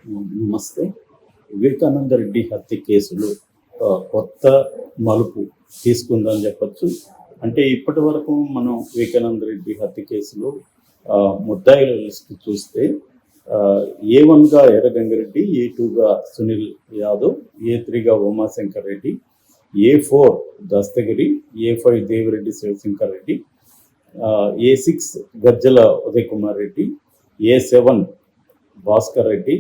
నమస్తే. వివేకానంద రెడ్డి హత్య కేసులో కొత్త మలుపు తీసుకుందని చెప్పొచ్చు. అంటే ఇప్పటి వరకు మనం వివేకానంద రెడ్డి హత్య కేసులో ముద్దాయిల లిస్ట్ చూస్తే A1గా ఎర్రగంగిరెడ్డి, A2గా సునీల్ యాదవ్, A3గా Umashankar Reddy, A4 Dastagiri, A5 Devireddy Sivasankar Reddy, A6 Gajjala Uday Kumar Reddy, A7 Bhaskar Reddy,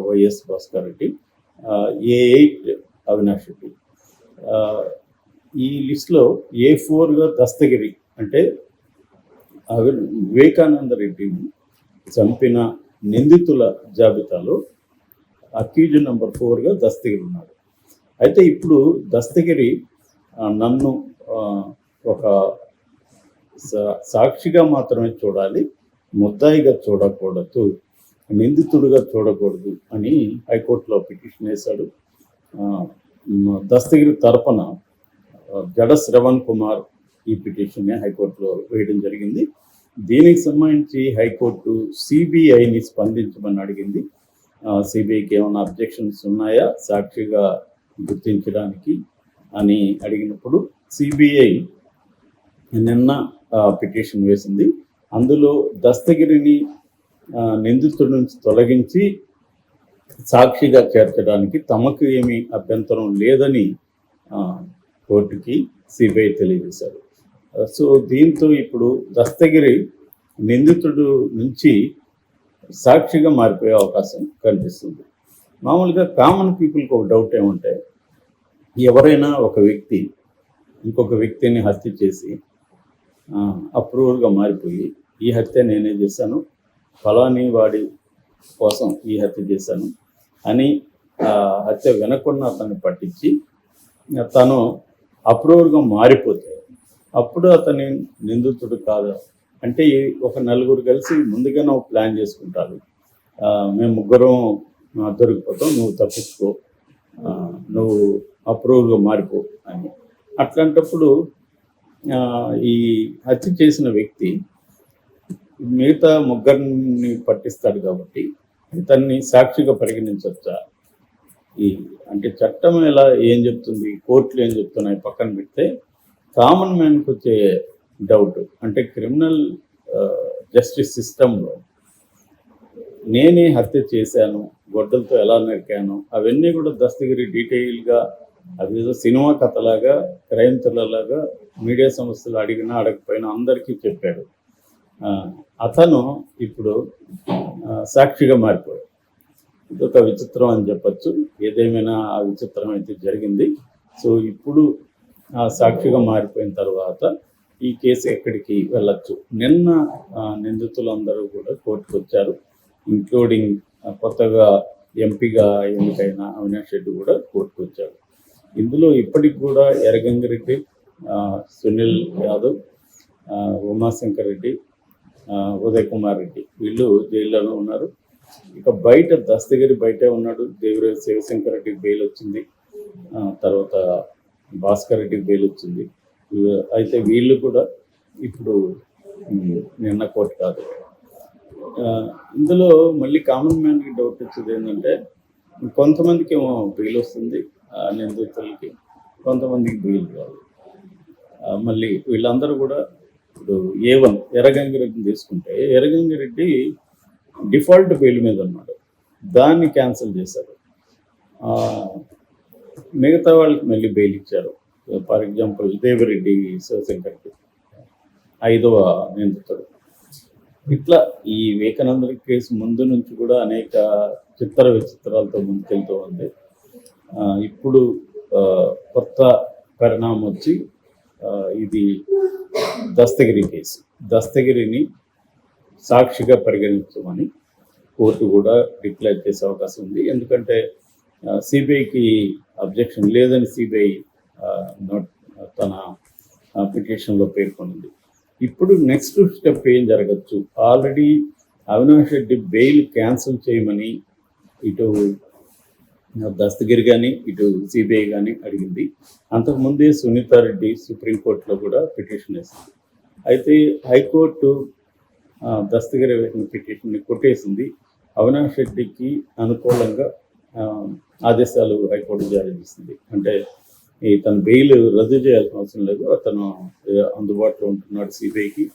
YS Bhaskar Reddy, A8 Avinash Reddy. ఈ లిస్టులో A4గా దస్తగిరి అంటే వివేకానంద రెడ్డిని చంపిన నిందితుల జాబితాలో అక్యూజ్ నెంబర్ 4గా దస్తగిరి ఉన్నాడు. అయితే ఇప్పుడు దస్తగిరి నన్ను ఒక సాక్షిగా మాత్రమే చూడాలి, ముద్దాయిగా చూడకూడదు, నిందితుడిగా చూడకూడదు అని హైకోర్టులో పిటిషన్ వేశాడు. దస్తగిరి తరపున జడ శ్రవణ్ కుమార్ ఈ పిటిషన్ని హైకోర్టులో వేయడం జరిగింది. దీనికి సంబంధించి హైకోర్టు సిబిఐని స్పందించమని అడిగింది. సిబిఐకి ఏమైనా అబ్జెక్షన్స్ ఉన్నాయా సాక్షిగా గుర్తించడానికి అని అడిగినప్పుడు సిబిఐ నిన్న పిటిషన్ వేసింది. అందులో దస్తగిరిని నిందితుడి నుంచి తొలగించి సాక్షిగా చేర్చడానికి తమకు ఏమీ అభ్యంతరం లేదని కోర్టుకి సిబిఐ తెలియజేశారు. సో దీంతో ఇప్పుడు దస్తగిరి నిందితుడు నుంచి సాక్షిగా మారిపోయే అవకాశం కనిపిస్తుంది. మామూలుగా కామన్ పీపుల్కి ఒక డౌట్ ఏమంటే, ఎవరైనా ఒక వ్యక్తి ఇంకొక వ్యక్తిని హత్య చేసి అప్రూవర్గా మారిపోయి ఈ హత్య నేనే చేశాను, ఫలాని వాడి కోసం ఈ హత్య చేశాను అని హత్య వెనక్కున్న అతన్ని పట్టించి తను అప్రూవర్గా మారిపోతే అప్పుడు అతని నిందితుడు కాదు. అంటే ఒక నలుగురు కలిసి ముందుగానే ప్లాన్ చేసుకుంటారు, మేము ముగ్గురం దొరికిపోతాం, నువ్వు తప్పించుకో, నువ్వు అప్రూవర్గా మారిపో అని. అట్లాంటప్పుడు ఈ హత్య చేసిన వ్యక్తి మిగతా ముగ్గురిని పట్టిస్తాడు కాబట్టి ఇతన్ని సాక్షిగా పరిగణించవచ్చా? అంటే చట్టం ఏం చెప్తుంది, కోర్టులు ఏం చెప్తున్నాయి పక్కన పెడితే కామన్ మ్యాన్కి వచ్చే డౌట్ అంటే క్రిమినల్ జస్టిస్ సిస్టంలో నేనే హత్య చేశాను, గొడ్డలతో ఎలా నరికాను, అవన్నీ కూడా దస్తగిరి డీటెయిల్గా అదేదో సినిమా కథలాగా, క్రైమ్ థ్రిల్లర్లాగా మీడియా సంస్థలు అడిగినా అడగకపోయినా అందరికీ చెప్పాడు. అతను ఇప్పుడు సాక్షిగా మారిపోయాడు. ఇదొక విచిత్రం అని చెప్పచ్చు. ఏదేమైనా ఆ విచిత్రం అయితే జరిగింది. సో ఇప్పుడు సాక్షిగా మారిపోయిన తర్వాత ఈ కేసు ఎక్కడికి వెళ్ళచ్చు. నిన్న నిందితులందరూ కూడా కోర్టుకు వచ్చారు, ఇంక్లూడింగ్ కొత్తగా ఎంపీగా ఎన్నికైన అవినాష్ రెడ్డి కూడా కోర్టుకు వచ్చారు. ఇందులో ఇప్పటికి కూడా ఎర్రగంగిరెడ్డి, సునీల్ యాదవ్, ఉమాశంకర్ రెడ్డి, ఉదయ్ కుమార్ రెడ్డి వీళ్ళు జైల్లోనే ఉన్నారు. ఇక బయట దస్తగిరి బయటే ఉన్నాడు. దేవిరెడ్డి శివశంకర్ రెడ్డికి బెయిల్ వచ్చింది, తర్వాత భాస్కర్ రెడ్డికి బెయిల్ వచ్చింది. అయితే వీళ్ళు కూడా ఇప్పుడు నిన్న కోర్టు కాదు. ఇందులో మళ్ళీ కామన్ మ్యాన్కి డౌట్ వచ్చేది ఏంటంటే, కొంతమందికి ఏమో బెయిల్ వస్తుంది నిందితులకి, కొంతమందికి బెయిల్ రాదు. మళ్ళీ వీళ్ళందరూ కూడా ఇప్పుడు A1 ఎర్రగంగిరెడ్డిని తీసుకుంటే ఎర్రగంగిరెడ్డి డిఫాల్ట్ బెయిల్ మీద ఉన్నాడు, దాన్ని క్యాన్సిల్ చేశారు. మిగతా వాళ్ళకి మళ్ళీ బెయిల్ ఇచ్చారు. ఫర్ ఎగ్జాంపుల్ దేవిరెడ్డి శివశంకర్కి 5వ నిందితుడు. ఇట్లా ఈ వివేకానంద కేసు ముందు నుంచి కూడా అనేక చిత్ర విచిత్రాలతో ముందుకెళ్తూ ఉంది. ఇప్పుడు కొత్త పరిణామం వచ్చి ఇది దస్తగిరి కేసు. దస్తగిరిని సాక్షిగా పరిగణించమని కోర్టు కూడా డిక్లేర్ చేసే అవకాశం ఉంది. ఎందుకంటే సిబిఐకి అబ్జెక్షన్ లేదని సిబిఐ తన పిటిషన్లో పేర్కొంది. ఇప్పుడు నెక్స్ట్ స్టెప్ ఏం జరగచ్చు? Already Avinash Reddy bail cancel చేయమని ఇటు దస్తగిరి కానీ ఇటు సిబిఐ కానీ అడిగింది. అంతకుముందే సునీతారెడ్డి సుప్రీంకోర్టులో కూడా పిటిషన్ వేసింది. అయితే హైకోర్టు దస్తగిరి వేసిన పిటిషన్ని కొట్టేసింది. అవినాష్ రెడ్డికి అనుకూలంగా ఆ, ఆదేశాలు హైకోర్టు జారీ చేసింది. అంటే తన బెయిల్ రద్దు చేయాల్సిన అవసరం లేదు, అతను అందుబాటులో ఉంటున్నాడు సిబిఐకి,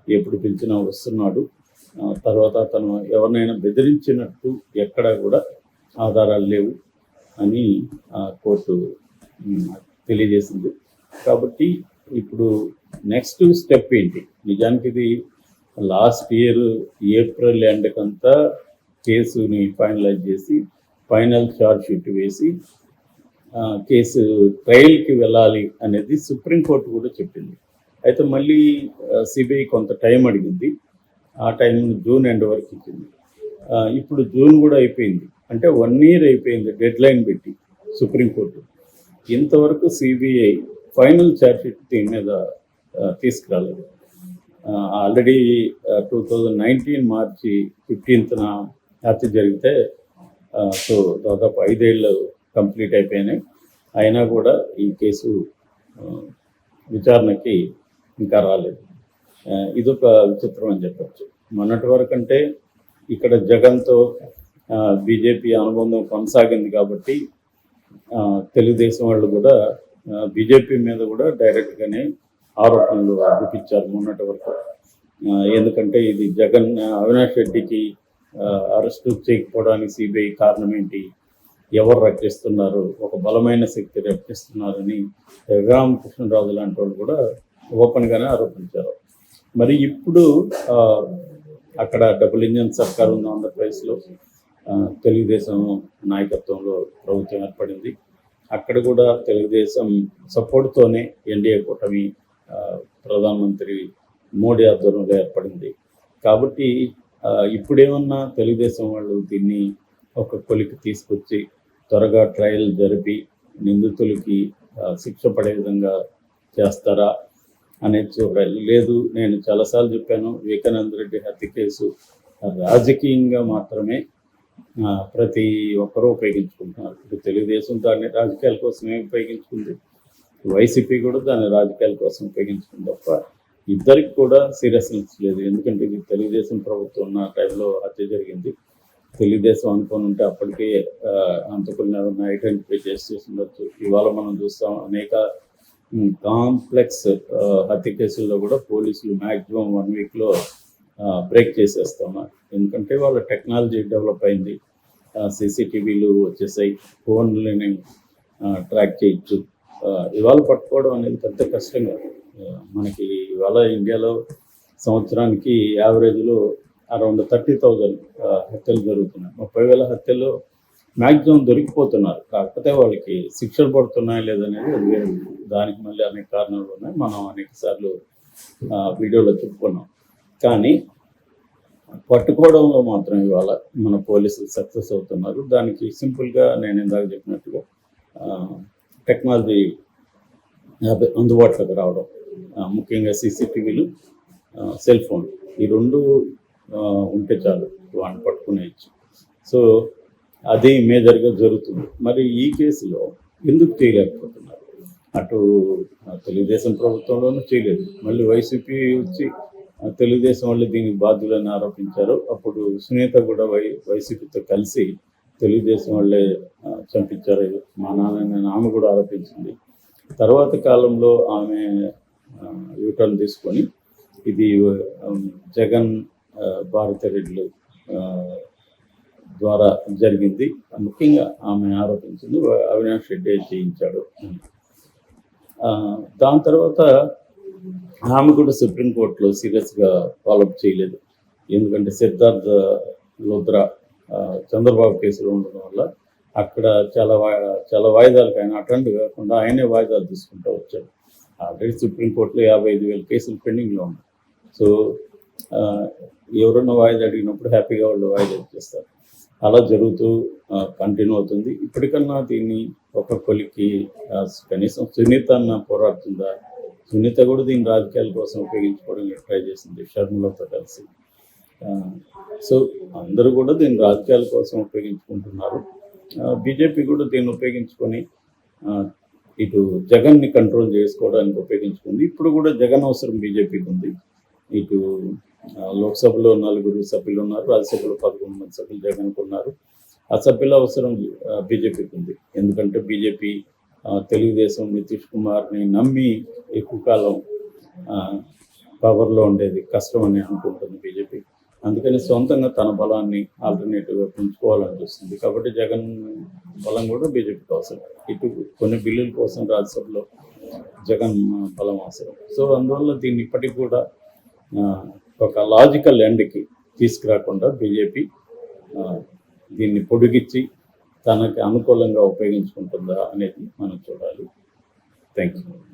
ఎప్పుడు పిలిచినా వస్తున్నాడు. తర్వాత అతను ఎవరినైనా బెదిరించినట్టు ఎక్కడా కూడా ఆధారాలు లేవు అని కోర్టు తెలియజేసింది. కాబట్టి ఇప్పుడు నెక్స్ట్ స్టెప్ ఏంటి? నిజానికి ఇది లాస్ట్ ఇయర్ ఏప్రిల్ ఎండ్కంతా కేసుని ఫైనలైజ్ చేసి ఫైనల్ ఛార్జ్ షీట్ వేసి కేసు ట్రయల్కి వెళ్ళాలి అనేది సుప్రీంకోర్టు కూడా చెప్పింది. అయితే మళ్ళీ సిబిఐ కొంత టైం అడిగింది. ఆ టైం జూన్ ఎండ్ వరకు ఇచ్చింది. ఇప్పుడు జూన్ కూడా అయిపోయింది, అంటే 1 year అయిపోయింది డెడ్ లైన్ పెట్టి సుప్రీంకోర్టు. ఇంతవరకు సిబిఐ ఫైనల్ ఛార్జ్ షీట్ దీని మీద తీసుకురాలేదు. ఆల్రెడీ 2019 మార్చి 15th హత్య జరిగితే సో దాదాపు 5 ఏళ్ళు కంప్లీట్ అయిపోయినాయి. అయినా కూడా ఈ కేసు విచారణకి ఇంకా రాలేదు. ఇదొక విచిత్రం అని చెప్పచ్చు. మొన్నటి వరకు అంటే ఇక్కడ జగన్తో బీజేపీ అనుబంధం కొనసాగింది కాబట్టి తెలుగుదేశం వాళ్ళు కూడా బీజేపీ మీద కూడా డైరెక్ట్గానే ఆరోపణలు చూపించారు మొన్నటి వరకు. ఎందుకంటే ఇది జగన్ అవినాష్ రెడ్డికి అరెస్టు చేయకపోవడానికి సిబిఐ కారణం ఏంటి, ఎవరు రక్షిస్తున్నారు, ఒక బలమైన శక్తి రక్షిస్తున్నారని రామకృష్ణరాజు లాంటి వాళ్ళు కూడా ఓపెన్గానే ఆరోపించారు. మరి ఇప్పుడు అక్కడ డబుల్ ఇంజన్ సర్కార్ ఉంది ఆంధ్రప్రదేశ్లో, తెలుగుదేశం నాయకత్వంలో ప్రభుత్వం ఏర్పడింది. అక్కడ కూడా తెలుగుదేశం సపోర్ట్తోనే ఎన్డీఏ కూటమి ప్రధానమంత్రి మోడీ ఆధ్వర్యంలో ఏర్పడింది. కాబట్టి ఇప్పుడేమన్నా తెలుగుదేశం వాళ్ళు దీన్ని ఒక కొలికి తీసుకొచ్చి త్వరగా ట్రయల్ జరిపి నిందితులకి శిక్ష పడే విధంగా చేస్తారా అనేది చూడాలి. లేదు, నేను చాలాసార్లు చెప్పాను, వివేకానంద రెడ్డి హత్య కేసు రాజకీయంగా మాత్రమే ప్రతి ఒక్కరూ ఉపయోగించుకుంటున్నారు. ఇప్పుడు తెలుగుదేశం దాన్ని రాజకీయాల కోసమే ఉపయోగించుకుంది, వైసీపీ కూడా దాన్ని రాజకీయాల కోసం ఉపయోగించుకుంది తప్ప ఇద్దరికి కూడా సీరియస్నెస్ లేదు. ఎందుకంటే ఇది తెలుగుదేశం ప్రభుత్వం ఉన్న టైంలో హత్య జరిగింది. తెలుగుదేశం అనుకుని ఉంటే అప్పటికే అంతకుల్ని ఎవరిని ఐడెంటిఫై చేసి ఉండొచ్చు. ఇవాళ మనం చూస్తాం అనేక కాంప్లెక్స్ హత్య కేసుల్లో కూడా పోలీసులు మ్యాక్సిమం 1 weekలో బ్రేక్ చేసేస్తున్నారు. ఎందుకంటే వాళ్ళ టెక్నాలజీ డెవలప్ అయింది, సీసీటీవీలు వచ్చేసాయి, ఫోన్లని ట్రాక్ చేయొచ్చు. ఇవాళ పట్టుకోవడం అనేది పెద్ద కష్టంగా మనకి ఇవాళ ఇండియాలో సంవత్సరానికి యావరేజ్లో అరౌండ్ 30,000 హత్యలు జరుగుతున్నాయి. 30,000 హత్యలు మ్యాక్సిమం దొరికిపోతున్నారు. కాకపోతే వాళ్ళకి శిక్షలు పడుతున్నాయి లేదనేది అది వేరే. దానికి మళ్ళీ అనేక కారణాలు ఉన్నాయి, మనం అనేక సార్లు వీడియోలో చెప్పుకున్నాం. కానీ పట్టుకోవడంలో మాత్రం ఇవాళ మన పోలీసులు సక్సెస్ అవుతున్నారు. దానికి సింపుల్గా నేను ఇందాక చెప్పినట్టుగా టెక్నాలజీ అందుబాటులోకి రావడం, ముఖ్యంగా సీసీటీవీలు, సెల్ ఫోన్, ఈ 2 ఉంటే చాలు వాడిని పట్టుకునేయచ్చు. సో అది మేజర్గా జరుగుతుంది. మరి ఈ కేసులో ఎందుకు చేయలేకపోతున్నారు? అటు తెలుగుదేశం ప్రభుత్వంలోనూ చేయలేదు, మళ్ళీ వైసీపీ వచ్చి తెలుగుదేశం వాళ్ళు దీనికి బాధ్యులని ఆరోపించారు. అప్పుడు సునీత కూడా వైసీపీతో కలిసి తెలుగుదేశం వాళ్ళే చంపించారు మా నాన్న ఆమె కూడా ఆరోపించింది. తర్వాత కాలంలో ఆమె యూటర్న్ తీసుకొని ఇది జగన్ భారతిరెడ్డిలు ద్వారా జరిగింది, ముఖ్యంగా ఆమె ఆరోపించింది అవినాష్ రెడ్డి చేయించాడు. దాని తర్వాత ఆమె కూడా సుప్రీంకోర్టులో సీరియస్గా ఫాలోఅప్ చేయలేదు. ఎందుకంటే సిద్ధార్థ్ లోద్రా చంద్రబాబు కేసులో ఉండడం వల్ల అక్కడ చాలా వాయిదాలకు ఆయన అటెండ్ కాకుండా ఆయనే వాయిదాలు తీసుకుంటూ వచ్చాడు. ఆల్రెడీ సుప్రీంకోర్టులో 55,000 కేసులు పెండింగ్లో ఉన్నాయి. సో ఎవరన్నా వాయిదా అడిగినప్పుడు హ్యాపీగా వాళ్ళు వాయిదా ఇచ్చేస్తారు. అలా జరుగుతూ కంటిన్యూ అవుతుంది. ఇప్పటికన్నా దీన్ని ఒక కొలికి కనీసం సునీత అన్న పోరాడుతుందా? సునీత కూడా దీన్ని రాజకీయాల కోసం ఉపయోగించుకోవడానికి ట్రై చేసింది షర్మిలతో కలిసి. సో అందరూ కూడా దీన్ని రాజకీయాల కోసం ఉపయోగించుకుంటున్నారు. బీజేపీ కూడా దీన్ని ఉపయోగించుకొని ఇటు జగన్ని కంట్రోల్ చేసుకోవడానికి ఉపయోగించుకుంది. ఇప్పుడు కూడా జగన్ అవసరం బీజేపీకి ఉంది. ఇటు లోక్సభలో 4 సభ్యులు ఉన్నారు, రాజ్యసభలో 11 మంది సభ్యులు జగన్కు ఉన్నారు. ఆ సభ్యుల అవసరం బీజేపీకి ఉంది. ఎందుకంటే బీజేపీ తెలుగుదేశం నితీష్ కుమార్ని నమ్మి ఎక్కువ కాలం పవర్లో ఉండేది కష్టమని అనుకుంటుంది బీజేపీ. అందుకని సొంతంగా తన బలాన్ని ఆల్టర్నేటివ్గా పెంచుకోవాలని చూస్తుంది. కాబట్టి జగన్ బలం కూడా బీజేపీకి అవసరం. ఇటు కొన్ని బిల్లుల కోసం రాజ్యసభలో జగన్ బలం అవసరం. సో అందువల్ల దీన్ని ఇప్పటికి కూడా ఒక లాజికల్ ఎండ్కి తీసుకురాకుండా బీజేపీ దీన్ని పొడిగించి తనకి అనుకూలంగా ఉపయోగించుకుంటుందా అనేది మనం చూడాలి. Thank you.